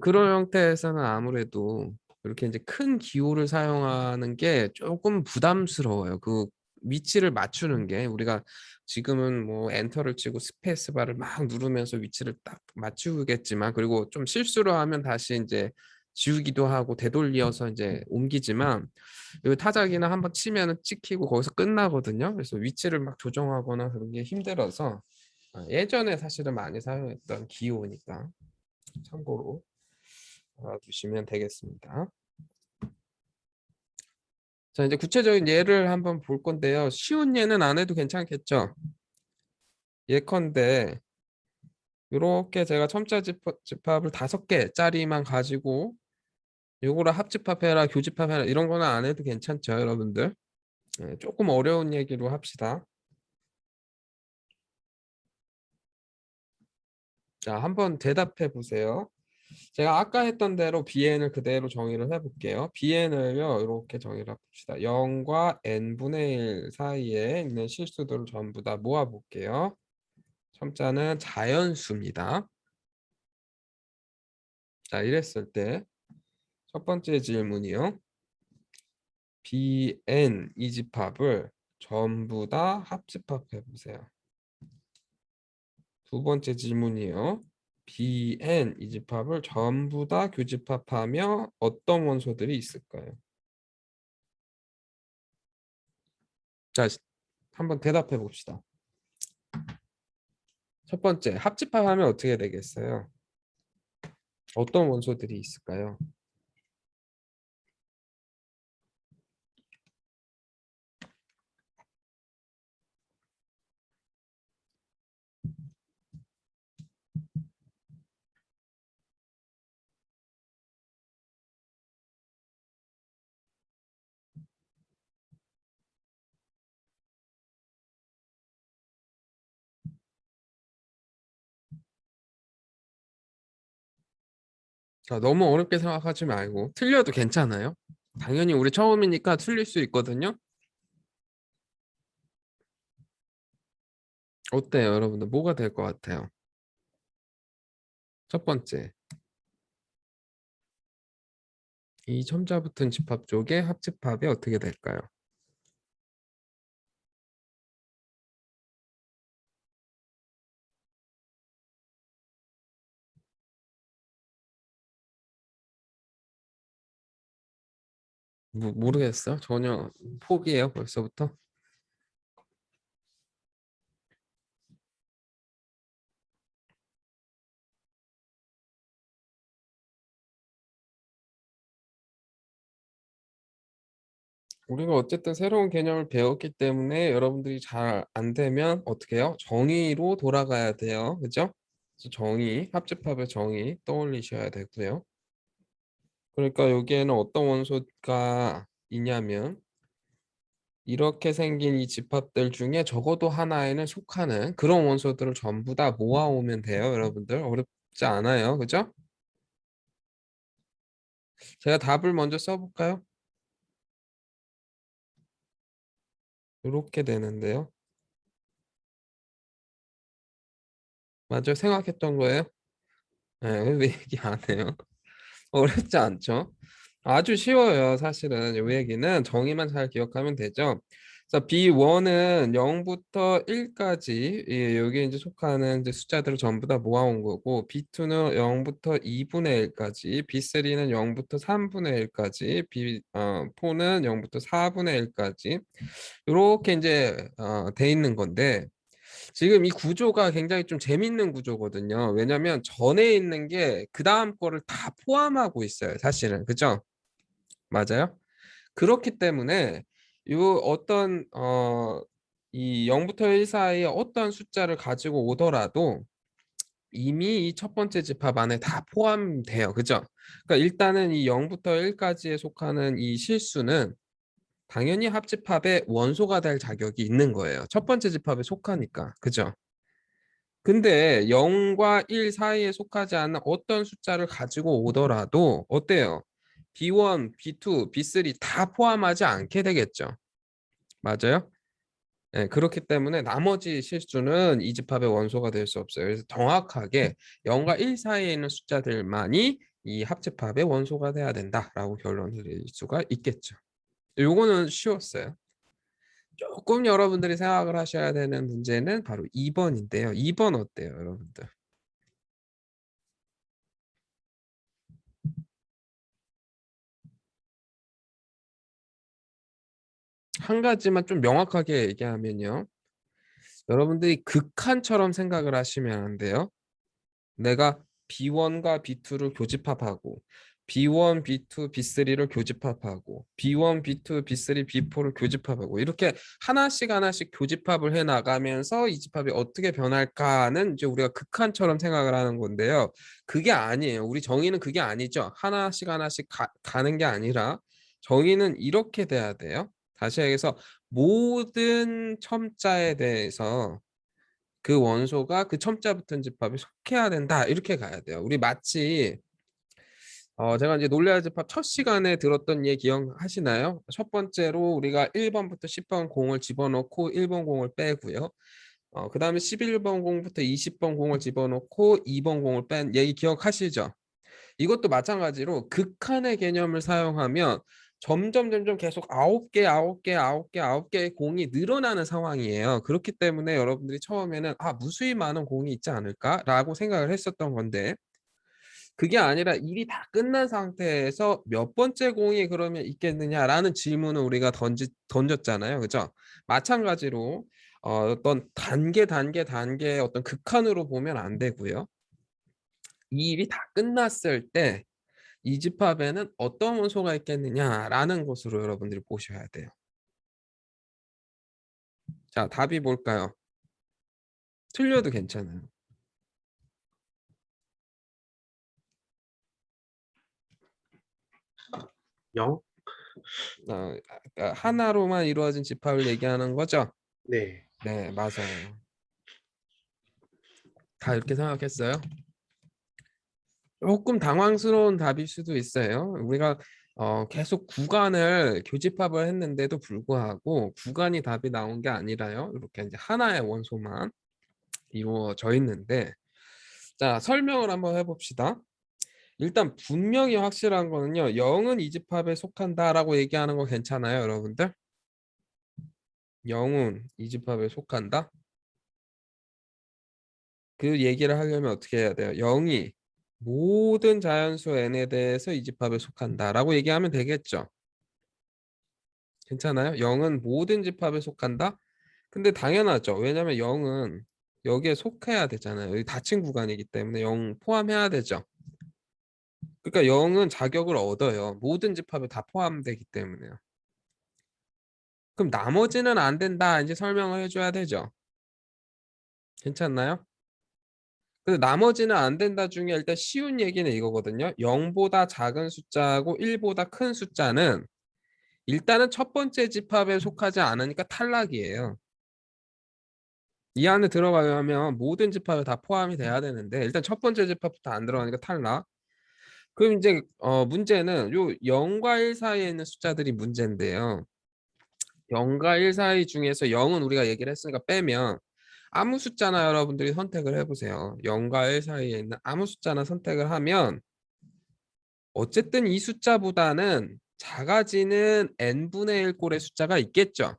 그런 형태에서는 아무래도 이렇게 이제 큰 기호를 사용하는 게 조금 부담스러워요. 그 위치를 맞추는 게 우리가 지금은 뭐 엔터를 치고 스페이스 바를 막 누르면서 위치를 딱 맞추겠지만 그리고 좀 실수를 하면 다시 이제 지우기도 하고 되돌려서 이제 옮기지만 이 타자기는 한번 치면은 찍히고 거기서 끝나거든요. 그래서 위치를 막 조정하거나 그런 게 힘들어서 예전에 사실은 많이 사용했던 기호니까 참고로 알아두시면 되겠습니다. 자, 이제 구체적인 예를 한번 볼 건데요. 쉬운 예는 안 해도 괜찮겠죠? 예컨대 이렇게 제가 첨자 집합을 5개짜리만 가지고 요거를 합집합해라, 교집합해라 이런 거는 안 해도 괜찮죠, 여러분들? 네, 조금 어려운 얘기로 합시다. 자, 한번 대답해 보세요. 제가 아까 했던 대로 bn을 그대로 정의를 해볼게요. bn을요 이렇게 정의를 해봅시다. 0과 n분의 1 사이에 있는 실수들을 전부 다 모아볼게요. 첨자는 자연수입니다. 자, 이랬을 때 첫 번째 질문이요. bn 이 집합을 전부 다 합집합해 보세요. 두 번째 질문이요. bn 이 집합을 전부 다 교집합하며 어떤 원소들이 있을까요? 자, 한번 대답해 봅시다. 첫 번째, 합집합하면 어떻게 되겠어요? 어떤 원소들이 있을까요? 자, 너무 어렵게 생각하지 말고 틀려도 괜찮아요. 당연히 우리 처음이니까 틀릴 수 있거든요. 어때요, 여러분들? 뭐가 될 것 같아요? 첫 번째, 이 첨자 붙은 집합 쪽에 합집합이 어떻게 될까요? 모르겠어요. 전혀 포기해요, 벌써부터. 우리가 어쨌든 새로운 개념을 배웠기 때문에 여러분들이 잘 안 되면 어떻게 해요? 정의로 돌아가야 돼요. 그죠? 그래서 정의, 합집합의 정의 떠올리셔야 되고요. 그러니까 여기에는 어떤 원소가 있냐면 이렇게 생긴 이 집합들 중에 적어도 하나에는 속하는 그런 원소들을 전부 다 모아오면 돼요. 여러분들 어렵지 않아요. 그죠? 제가 답을 먼저 써볼까요? 이렇게 되는데요. 맞아요. 생각했던 거예요? 네, 왜 얘기 안 해요? 어렵지 않죠? 아주 쉬워요. 사실은 이 얘기는 정의만 잘 기억하면 되죠. 그래서 B1은 0부터 1까지 여기 이제 속하는 이제 숫자들을 전부 다 모아온 거고 B2는 0부터 2분의 1까지, B3는 0부터 3분의 1까지, B4는 0부터 4분의 1까지 이렇게 이제 돼 있는 건데 지금 이 구조가 굉장히 좀 재밌는 구조거든요. 왜냐하면 전에 있는 게 그 다음 거를 다 포함하고 있어요. 사실은. 그죠? 맞아요? 그렇기 때문에 요 어떤 이 0부터 1 사이에 어떤 숫자를 가지고 오더라도 이미 이 첫 번째 집합 안에 다 포함돼요. 그죠? 그러니까 일단은 이 0부터 1까지에 속하는 이 실수는 당연히 합집합의 원소가 될 자격이 있는 거예요. 첫 번째 집합에 속하니까. 그죠? 근데 0과 1 사이에 속하지 않는 어떤 숫자를 가지고 오더라도 어때요? B1, B2, B3 다 포함하지 않게 되겠죠. 맞아요? 네, 그렇기 때문에 나머지 실수는 이 집합의 원소가 될 수 없어요. 그래서 정확하게 0과 1 사이에 있는 숫자들만이 이 합집합의 원소가 돼야 된다라고 결론을 내릴 수가 있겠죠. 요거는 쉬웠어요. 조금 여러분들이 생각을 하셔야 되는 문제는 바로 2번인데요. 2번 어때요, 여러분들? 한 가지만 좀 명확하게 얘기하면요. 여러분들이 극한처럼 생각을 하시면 안 돼요. 내가 B1과 B2를 교집합하고 B1, B2, B3를 교집합하고 B1, B2, B3, B4를 교집합하고 이렇게 하나씩 하나씩 교집합을 해 나가면서 이 집합이 어떻게 변할까는 이제 우리가 극한처럼 생각을 하는 건데요. 그게 아니에요. 우리 정의는 그게 아니죠. 하나씩 하나씩 가는 게 아니라 정의는 이렇게 돼야 돼요. 다시 얘기해서 모든 첨자에 대해서 그 원소가 그 첨자 붙은 집합에 속해야 된다. 이렇게 가야 돼요. 우리 마치 제가 이제 논리화 집합 첫 시간에 들었던 얘기 기억하시나요? 첫 번째로 우리가 1번부터 10번 공을 집어넣고 1번 공을 빼고요. 그 다음에 11번 공부터 20번 공을 집어넣고 2번 공을 뺀 얘기 기억하시죠? 이것도 마찬가지로 극한의 개념을 사용하면 점점 계속 9개, 9개, 9개, 9개의 공이 늘어나는 상황이에요. 그렇기 때문에 여러분들이 처음에는 무수히 많은 공이 있지 않을까라고 생각을 했었던 건데 그게 아니라 일이 다 끝난 상태에서 몇 번째 공이 그러면 있겠느냐라는 질문을 우리가 던졌잖아요. 그죠? 마찬가지로 어떤 단계 어떤 극한으로 보면 안 되고요. 이 일이 다 끝났을 때 이 집합에는 어떤 원소가 있겠느냐라는 것으로 여러분들이 보셔야 돼요. 자, 답이 뭘까요? 틀려도 괜찮아요. 0? 하나로만 이루어진 집합을 얘기하는 거죠? 네. 네, 맞아요. 다 이렇게 생각했어요? 조금 당황스러운 답일 수도 있어요. 우리가 계속 구간을 교집합을 했는데도 불구하고 구간이 답이 나온 게 아니라요. 이렇게 이제 하나의 원소만 이루어져 있는데 자, 설명을 한번 해봅시다. 일단 분명히 확실한 거는요. 0은 이 집합에 속한다라고 얘기하는 거 괜찮아요, 여러분들? 0은 이 집합에 속한다? 그 얘기를 하려면 어떻게 해야 돼요? 0이 모든 자연수 n에 대해서 이 집합에 속한다라고 얘기하면 되겠죠. 괜찮아요? 0은 모든 집합에 속한다? 근데 당연하죠. 왜냐면 0은 여기에 속해야 되잖아요. 여기 닫힌 구간이기 때문에 0 포함해야 되죠. 그러니까 0은 자격을 얻어요. 모든 집합에 다 포함되기 때문에요. 그럼 나머지는 안 된다. 이제 설명을 해줘야 되죠. 괜찮나요? 근데 나머지는 안 된다 중에 일단 쉬운 얘기는 이거거든요. 0보다 작은 숫자하고 1보다 큰 숫자는 일단은 첫 번째 집합에 속하지 않으니까 탈락이에요. 이 안에 들어가려면 모든 집합에 다 포함이 돼야 되는데 일단 첫 번째 집합부터 안 들어가니까 탈락. 그럼 이제 문제는 요 0과 1 사이에 있는 숫자들이 문제인데요. 0과 1 사이 중에서 0은 우리가 얘기를 했으니까 빼면 아무 숫자나 여러분들이 선택을 해보세요. 0과 1 사이에 있는 아무 숫자나 선택을 하면 어쨌든 이 숫자보다는 작아지는 n분의 1 꼴의 숫자가 있겠죠.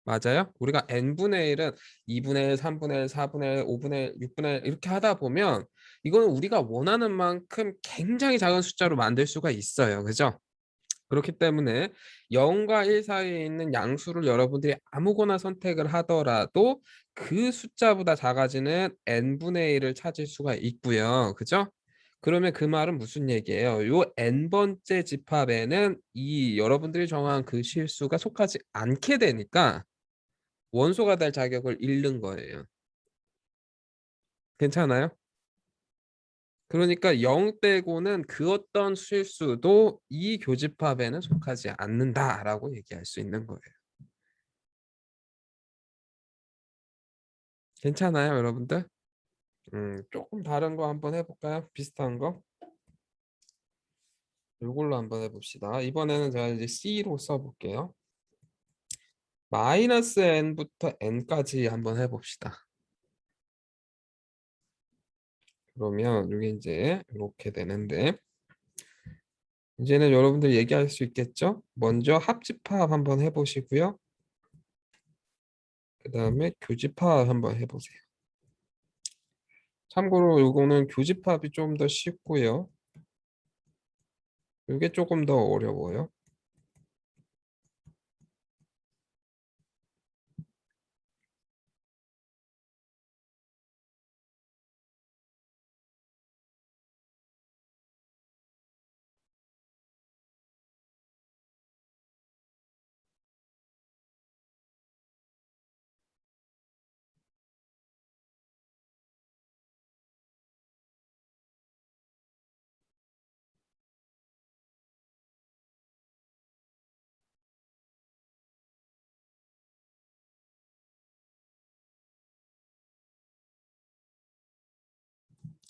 맞아요? 우리가 n분의 1은 2분의 1, 3분의 1, 4분의 1, 5분의 1, 6분의 1 이렇게 하다 보면 이거는 우리가 원하는 만큼 굉장히 작은 숫자로 만들 수가 있어요. 그죠? 그렇기 때문에 0과 1 사이에 있는 양수를 여러분들이 아무거나 선택을 하더라도 그 숫자보다 작아지는 n분의 1을 찾을 수가 있고요. 그죠? 그러면 그 말은 무슨 얘기예요? 요 n번째 집합에는 이 여러분들이 정한 그 실수가 속하지 않게 되니까 원소가 될 자격을 잃는 거예요. 괜찮아요? 그러니까 0 빼고는 그 어떤 실수도 이 교집합에는 속하지 않는다라고 얘기할 수 있는 거예요. 괜찮아요, 여러분들? 조금 다른 거 한번 해볼까요? 비슷한 거? 이걸로 한번 해봅시다. 이번에는 제가 이제 C로 써볼게요. 마이너스 n부터 n까지 한번 해봅시다. 그러면 이게 이제 이렇게 되는데 이제는 여러분들 얘기할 수 있겠죠? 먼저 합집합 한번 해보시고요. 그 다음에 교집합 한번 해보세요. 참고로 요거는 교집합이 좀 더 쉽고요. 이게 조금 더 어려워요.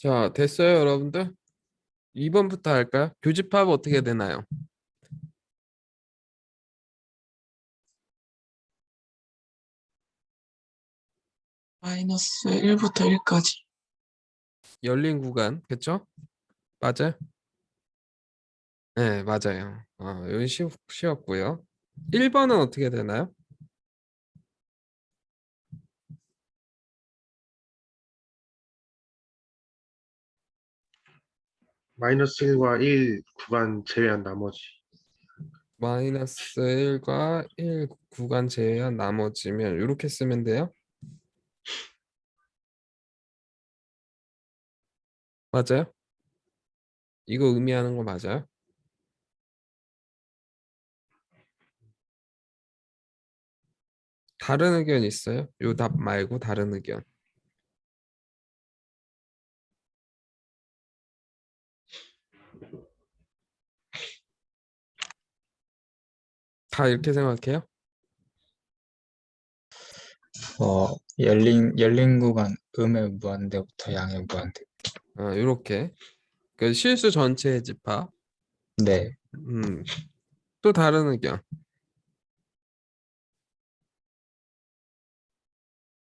자, 됐어요, 여러분들? 2번부터 할까요? 교집합 어떻게 되나요? 마이너스 1부터 1까지. 열린 구간, 그쵸? 맞아요? 네, 맞아요. 여기 쉬웠고요. 1번은 어떻게 되나요? 마이너스 1과 1 구간 제외한 나머지. 마이너스 1과 1 구간 제외한 나머지면 이렇게 쓰면 돼요. 맞아요? 이거 의미하는 거 맞아요? 다른 의견 있어요? 요 답 말고 다른 의견. 다 이렇게 생각해요? 열린 구간 음의 무한대부터 양의 무한대. 이렇게. 그 실수 전체의 집합. 네. 음, 또 다른 의견.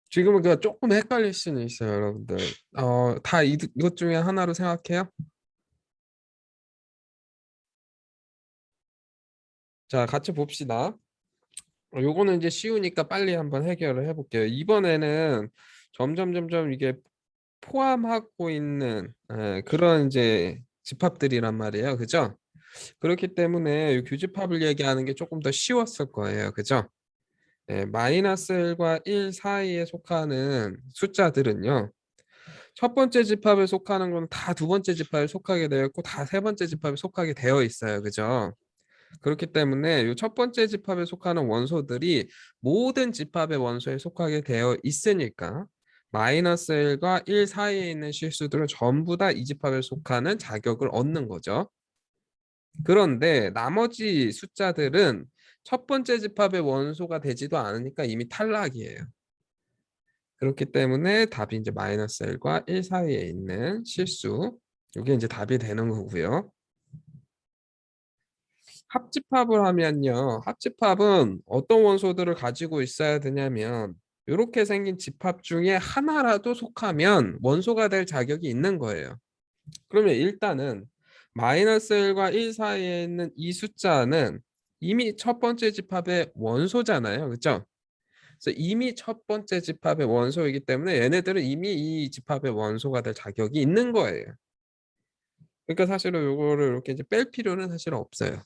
지금은 그 조금 헷갈릴 수는 있어요, 여러분들. 다 이것 중에 하나로 생각해요? 자, 같이 봅시다. 요거는 이제 쉬우니까 빨리 한번 해결을 해볼게요. 이번에는 점점 이게 포함하고 있는 그런 이제 집합들이란 말이에요. 그죠? 그렇기 때문에 이 교집합을 얘기하는 게 조금 더 쉬웠을 거예요. 그죠? 마이너스 1과 1 사이에 속하는 숫자들은요. 첫 번째 집합에 속하는 건 다 두 번째 집합에 속하게 되어 있고 다 세 번째 집합에 속하게 되어 있어요. 그죠? 그렇기 때문에 이 첫 번째 집합에 속하는 원소들이 모든 집합의 원소에 속하게 되어 있으니까 마이너스 1과 1 사이에 있는 실수들은 전부 다 이 집합에 속하는 자격을 얻는 거죠. 그런데 나머지 숫자들은 첫 번째 집합의 원소가 되지도 않으니까 이미 탈락이에요. 그렇기 때문에 답이 이제 마이너스 1과 1 사이에 있는 실수. 이게 이제 답이 되는 거고요. 합집합을 하면요. 합집합은 어떤 원소들을 가지고 있어야 되냐면 이렇게 생긴 집합 중에 하나라도 속하면 원소가 될 자격이 있는 거예요. 그러면 일단은 마이너스 1과 1 사이에 있는 이 숫자는 이미 첫 번째 집합의 원소잖아요. 그렇죠? 그래서 이미 첫 번째 집합의 원소이기 때문에 얘네들은 이미 이 집합의 원소가 될 자격이 있는 거예요. 그러니까 사실은 이거를 이렇게 이제 뺄 필요는 사실 없어요.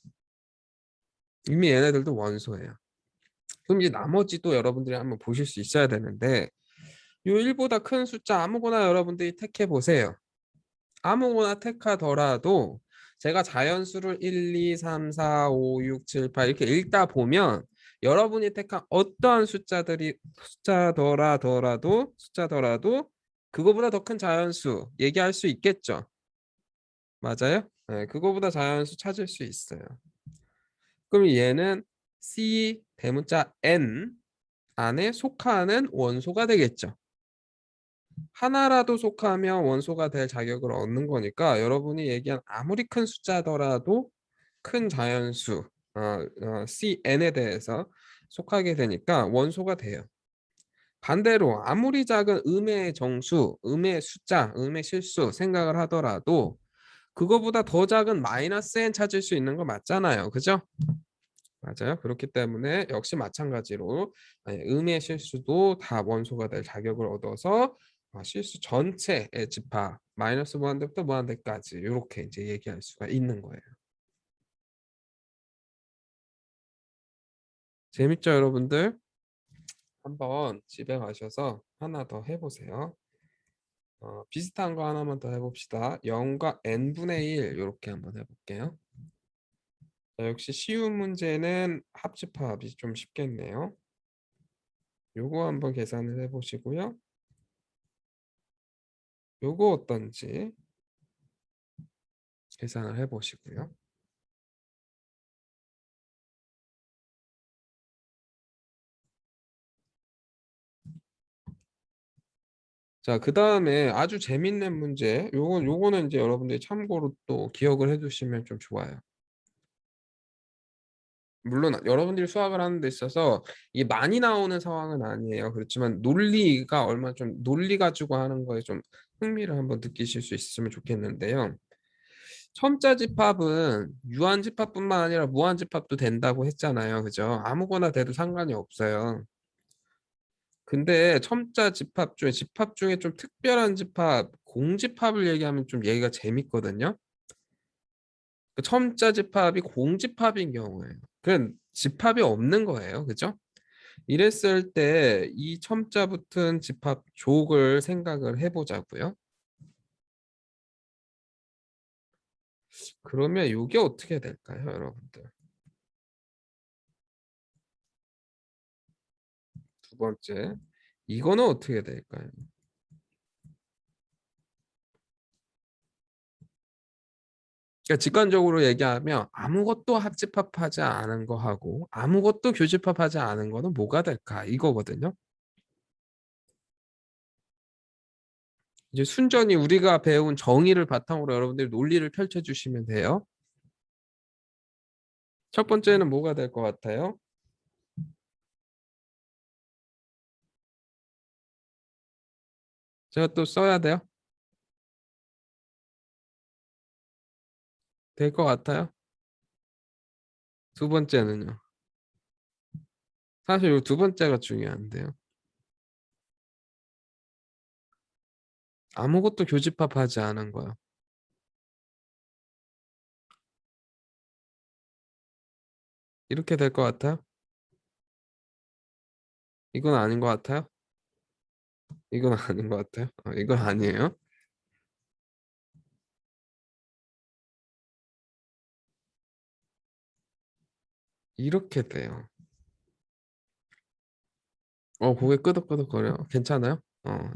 이미 얘네들도 원소예요. 그럼 이제 나머지도 여러분들이 한번 보실 수 있어야 되는데 이 1보다 큰 숫자 아무거나 여러분들이 택해 보세요. 아무거나 택하더라도 제가 자연수를 1, 2, 3, 4, 5, 6, 7, 8 이렇게 읽다 보면 여러분이 택한 어떠한 숫자더라도 그거보다 더 큰 자연수 얘기할 수 있겠죠. 맞아요? 네, 그거보다 자연수 찾을 수 있어요. 그럼 얘는 C 대문자 N 안에 속하는 원소가 되겠죠. 하나라도 속하면 원소가 될 자격을 얻는 거니까 여러분이 얘기한 아무리 큰 숫자더라도 큰 자연수 CN에 대해서 속하게 되니까 원소가 돼요. 반대로 아무리 작은 음의 정수, 음의 숫자, 음의 실수 생각을 하더라도 그거보다 더 작은 마이너스 n 찾을 수 있는 거 맞잖아요. 그죠? 맞아요. 그렇기 때문에 역시 마찬가지로 음의 실수도 다 원소가 될 자격을 얻어서 실수 전체의 집합 마이너스 무한대부터 무한대까지 이렇게 이제 얘기할 수가 있는 거예요. 재밌죠, 여러분들? 한번 집에 가셔서 하나 더 해보세요. 비슷한 거 하나만 더 해봅시다. 0과 n분의 1 이렇게 한번 해볼게요. 자, 역시 쉬운 문제는 합집합이 좀 쉽겠네요. 요거 한번 계산을 해보시고요. 요거 어떤지 계산을 해보시고요. 자, 그다음에 아주 재밌는 문제. 요거는 이제 여러분들이 참고로 또 기억을 해두시면 좀 좋아요. 물론 여러분들이 수학을 하는 데 있어서 이게 많이 나오는 상황은 아니에요. 그렇지만 논리가 얼마 좀 논리 가지고 하는 거에 좀 흥미를 한번 느끼실 수 있으면 좋겠는데요. 첨자 집합은 유한 집합뿐만 아니라 무한 집합도 된다고 했잖아요. 그죠? 아무거나 돼도 상관이 없어요. 근데 첨자 집합 중에 좀 특별한 집합, 공집합을 얘기하면 좀 얘기가 재밌거든요. 그 첨자 집합이 공집합인 경우에요. 그건 집합이 없는 거예요. 그죠? 이랬을 때 이 첨자 붙은 집합 족을 생각을 해보자고요. 그러면 이게 어떻게 될까요, 여러분들? 두 번째, 이거는 어떻게 될까요? 그러니까 직관적으로 얘기하면 아무것도 합집합하지 않은 거하고 아무것도 교집합하지 않은 거는 뭐가 될까? 이거거든요. 이제 순전히 우리가 배운 정의를 바탕으로 여러분들이 논리를 펼쳐주시면 돼요. 첫 번째는 뭐가 될 것 같아요? 제가 또 써야 돼요? 될 것 같아요? 두 번째는요? 사실 이 두 번째가 중요한데요. 아무것도 교집합하지 않은 거요. 이렇게 될 것 같아요? 이건 아닌 것 같아요? 이건 아닌 것 같아요? 이건 아니에요? 이렇게 돼요. 고개 끄덕끄덕거려. 괜찮아요?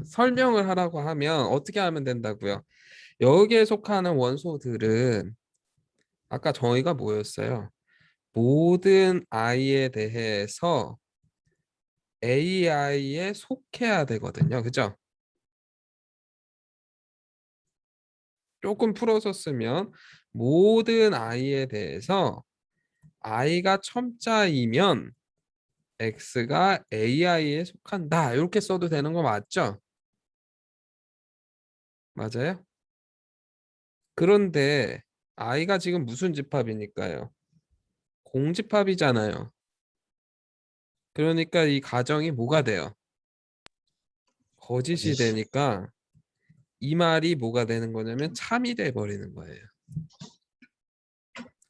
설명을 하라고 하면 어떻게 하면 된다고요? 여기에 속하는 원소들은 아까 정의가 뭐였어요? 모든 i에 대해서 ai에 속해야 되거든요. 그죠? 조금 풀어서 쓰면 모든 i에 대해서 i가 첨자이면 x가 ai에 속한다. 이렇게 써도 되는 거 맞죠? 맞아요? 그런데 i가 지금 무슨 집합이니까요? 공집합이잖아요. 그러니까 이 가정이 뭐가 돼요? 거짓이 거짓이. 되니까 이 말이 뭐가 되는 거냐면 참이 돼 버리는 거예요.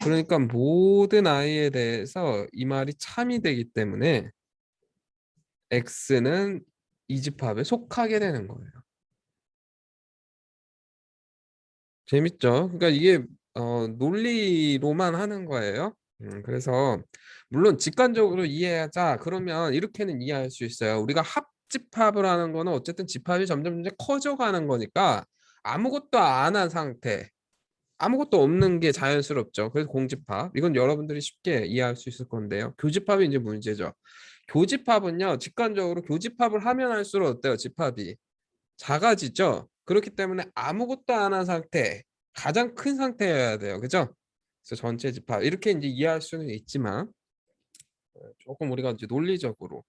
그러니까 모든 i에 대해서 이 말이 참이 되기 때문에 x는 이 집합에 속하게 되는 거예요. 재밌죠? 그러니까 이게 논리로만 하는 거예요. 그래서 물론 직관적으로 이해하자 그러면 이렇게는 이해할 수 있어요. 우리가 합집합을 하는 거는 어쨌든 집합이 점점 커져가는 거니까 아무것도 안 한 상태, 아무것도 없는 게 자연스럽죠. 그래서 공집합. 이건 여러분들이 쉽게 이해할 수 있을 건데요. 교집합이 이제 문제죠. 교집합은요, 직관적으로 교집합을 하면 할수록 어때요? 집합이 작아지죠. 그렇기 때문에 아무것도 안 한 상태, 가장 큰 상태여야 돼요. 그죠? 그래서 전체 집합 이렇게 이제 이해할 수는 있지만 조금 우리가 이제 논리적으로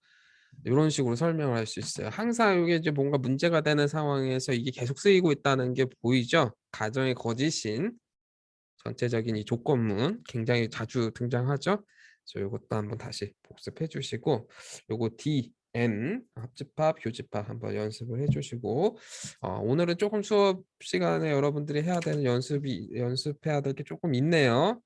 이런 식으로 설명을 할 수 있어요. 항상 이게 이제 뭔가 문제가 되는 상황에서 이게 계속 쓰이고 있다는 게 보이죠? 가정의 거짓인 전체적인 이 조건문 굉장히 자주 등장하죠. 그래서 이것도 한번 다시 복습해 주시고 요거 D, N 합집합, 교집합 한번 연습을 해 주시고 오늘은 조금 수업 시간에 여러분들이 해야 되는 연습해야 될 게 조금 있네요.